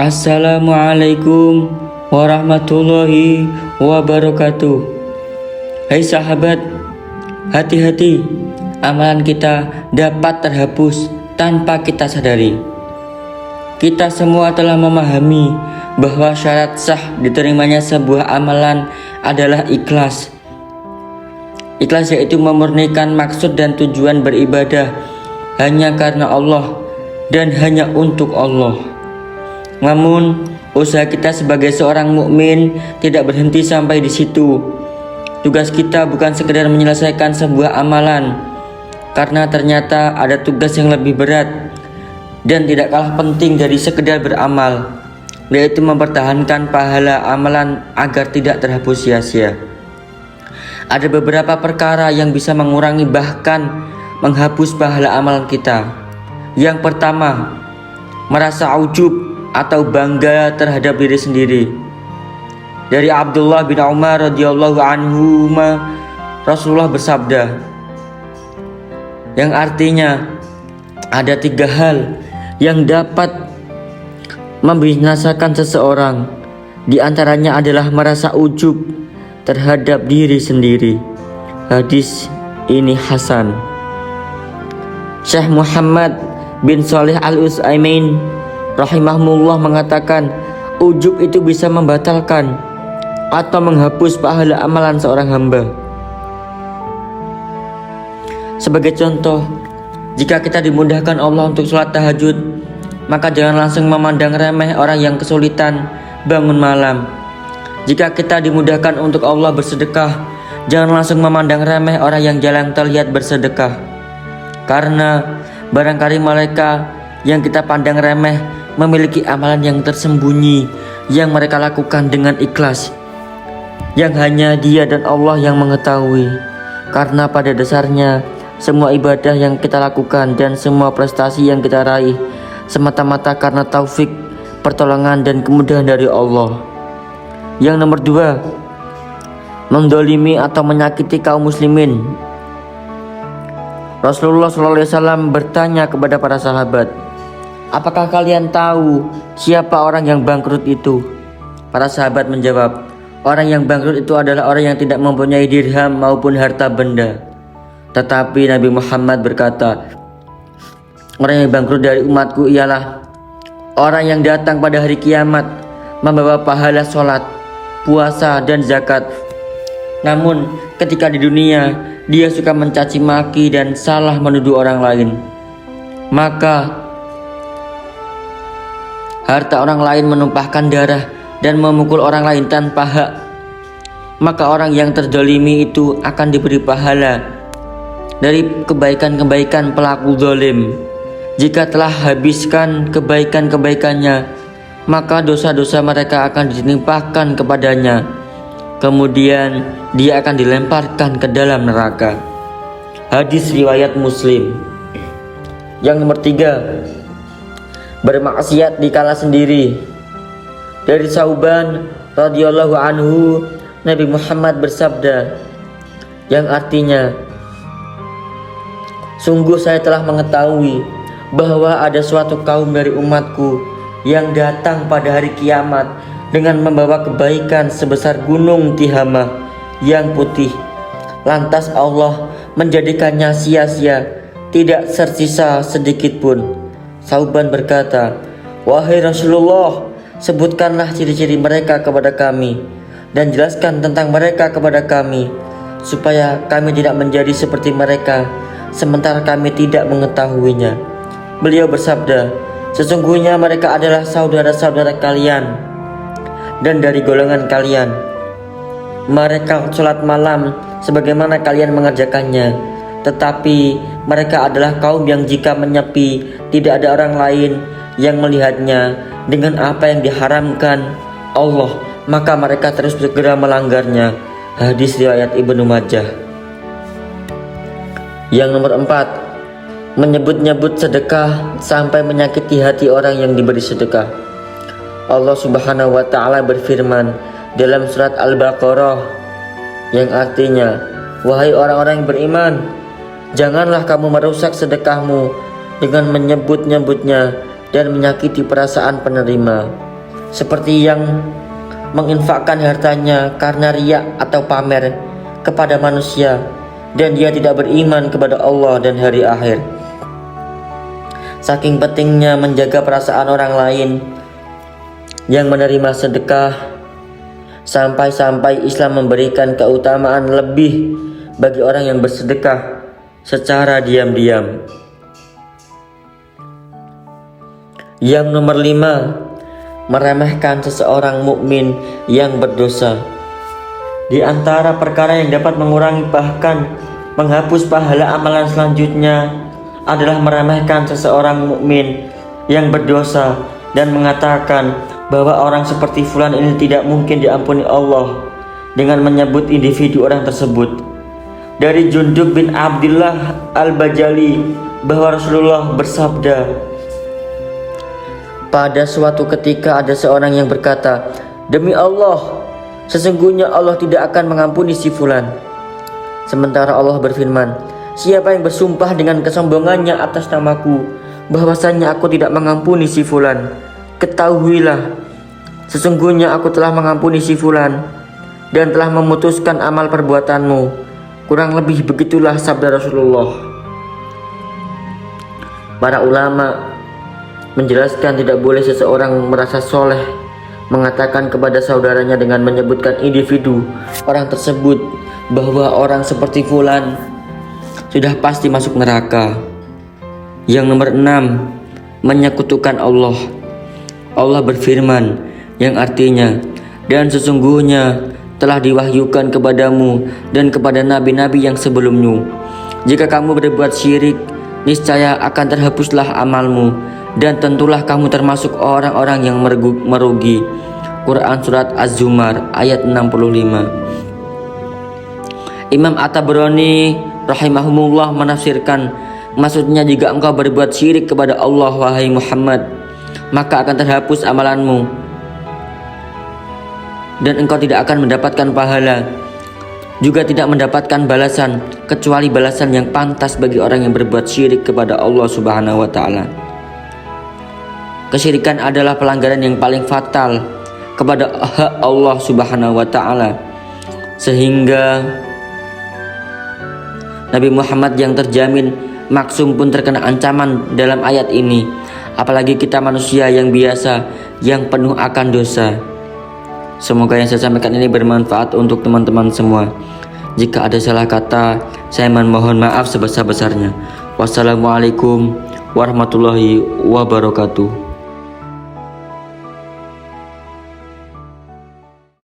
Assalamualaikum warahmatullahi wabarakatuh. Hai sahabat, hati-hati, amalan kita dapat terhapus tanpa kita sadari. Kita semua telah memahami bahwa syarat sah diterimanya sebuah amalan adalah ikhlas. Ikhlas yaitu memurnikan maksud dan tujuan beribadah hanya karena Allah dan hanya untuk Allah. Namun, usaha kita sebagai seorang mukmin tidak berhenti sampai di situ. Tugas kita bukan sekedar menyelesaikan sebuah amalan, karena ternyata ada tugas yang lebih berat dan tidak kalah penting dari sekedar beramal, yaitu mempertahankan pahala amalan agar tidak terhapus sia-sia. Ada beberapa perkara yang bisa mengurangi bahkan menghapus pahala amalan kita. Yang pertama, merasa ujub atau bangga terhadap diri sendiri. Dari Abdullah bin Umar radhiyallahu anhu, Rasulullah bersabda, yang artinya ada 3 hal yang dapat membinasakan seseorang. Di antaranya adalah merasa ujub terhadap diri sendiri. Hadis ini hasan. Syekh Muhammad bin Shalih Al-Utsaimin rahimahullah mengatakan, ujub itu bisa membatalkan atau menghapus pahala amalan seorang hamba. Sebagai contoh, jika kita dimudahkan Allah untuk sholat tahajud, maka jangan langsung memandang remeh orang yang kesulitan bangun malam. Jika kita dimudahkan untuk Allah bersedekah, jangan langsung memandang remeh orang yang jarang terlihat bersedekah. Karena barangkali mereka yang kita pandang remeh memiliki amalan yang tersembunyi yang mereka lakukan dengan ikhlas, yang hanya Dia dan Allah yang mengetahui. Karena pada dasarnya semua ibadah yang kita lakukan dan semua prestasi yang kita raih semata-mata karena taufik, pertolongan dan kemudahan dari Allah. Yang nomor 2, mendolimi atau menyakiti kaum muslimin. Rasulullah SAW bertanya kepada para sahabat, apakah kalian tahu siapa orang yang bangkrut itu? Para sahabat menjawab, orang yang bangkrut itu adalah orang yang tidak mempunyai dirham maupun harta benda. Tetapi Nabi Muhammad berkata, orang yang bangkrut dari umatku ialah orang yang datang pada hari kiamat membawa pahala sholat, puasa dan zakat. Namun ketika di dunia dia suka mencaci maki dan salah menuduh orang lain. Maka harta orang lain menumpahkan darah dan memukul orang lain tanpa hak. Maka orang yang terzalimi itu akan diberi pahala dari kebaikan-kebaikan pelaku zalim. Jika telah habiskan kebaikan-kebaikannya, maka dosa-dosa mereka akan ditimpakan kepadanya. Kemudian dia akan dilemparkan ke dalam neraka. Hadis riwayat Muslim. Yang nomor 3, bermaksiat dikala sendiri. Dari Sauban radhiyallahu anhu, Nabi Muhammad bersabda, yang artinya, sungguh saya telah mengetahui bahwa ada suatu kaum dari umatku yang datang pada hari kiamat dengan membawa kebaikan sebesar gunung Tihamah yang putih. Lantas Allah menjadikannya sia-sia, tidak tersisa sedikit pun. Sauban berkata, wahai Rasulullah, sebutkanlah ciri-ciri mereka kepada kami dan jelaskan tentang mereka kepada kami, supaya kami tidak menjadi seperti mereka sementara kami tidak mengetahuinya. Beliau bersabda, sesungguhnya mereka adalah saudara-saudara kalian dan dari golongan kalian. Mereka sholat malam sebagaimana kalian mengerjakannya, tetapi mereka adalah kaum yang jika menyepi tidak ada orang lain yang melihatnya dengan apa yang diharamkan Allah, maka mereka terus segera melanggarnya. Hadis riwayat Ibnu Majah. Yang nomor 4, menyebut-nyebut sedekah sampai menyakiti hati orang yang diberi sedekah. Allah Subhanahu wa Ta'ala berfirman dalam surat Al-Baqarah, yang artinya, wahai orang-orang yang beriman, janganlah kamu merusak sedekahmu dengan menyebut-nyebutnya dan menyakiti perasaan penerima. seperti yang menginfakkan hartanya karena riya atau pamer kepada manusia, dan dia tidak beriman kepada Allah dan hari akhir. Saking pentingnya menjaga perasaan orang lain yang menerima sedekah, sampai-sampai Islam memberikan keutamaan lebih bagi orang yang bersedekah secara diam-diam. Yang nomor 5, meremehkan seseorang mukmin yang berdosa. Di antara perkara yang dapat mengurangi bahkan menghapus pahala amalan selanjutnya adalah meremehkan seseorang mukmin yang berdosa dan mengatakan bahwa orang seperti fulan ini tidak mungkin diampuni Allah dengan menyebut individu orang tersebut. Dari Jundub bin Abdullah Al-Bajali bahwa Rasulullah bersabda, pada suatu ketika ada seorang yang berkata, "Demi Allah, sesungguhnya Allah tidak akan mengampuni si fulan." Sementara Allah berfirman, "Siapa yang bersumpah dengan kesombongannya atas namaku bahwasanya aku tidak mengampuni si fulan, ketahuilah, sesungguhnya aku telah mengampuni si fulan dan telah memutuskan amal perbuatanmu." Kurang lebih begitulah sabda Rasulullah. Para ulama menjelaskan tidak boleh seseorang merasa soleh mengatakan kepada saudaranya dengan menyebutkan individu orang tersebut bahwa orang seperti fulan sudah pasti masuk neraka. Yang nomor 6, menyekutukan Allah. Allah berfirman yang artinya, dan sesungguhnya telah diwahyukan kepadamu dan kepada nabi-nabi yang sebelummu, jika kamu berbuat syirik, niscaya akan terhapuslah amalmu, dan tentulah kamu termasuk orang-orang yang merugi. Quran Surat Az-Zumar ayat 65. Imam At-Tabrani rahimahumullah menafsirkan, maksudnya jika engkau berbuat syirik kepada Allah wahai Muhammad, maka akan terhapus amalanmu dan engkau tidak akan mendapatkan pahala, juga tidak mendapatkan balasan kecuali balasan yang pantas bagi orang yang berbuat syirik kepada Allah Subhanahu wa taala. Kesyirikan adalah pelanggaran yang paling fatal kepada hak Allah Subhanahu wa taala, sehingga Nabi Muhammad yang terjamin maksum pun terkena ancaman dalam ayat ini, apalagi kita manusia yang biasa yang penuh akan dosa. Semoga yang saya sampaikan ini bermanfaat untuk teman-teman semua. Jika ada salah kata, saya mohon maaf sebesar-besarnya. Wassalamualaikum warahmatullahi wabarakatuh.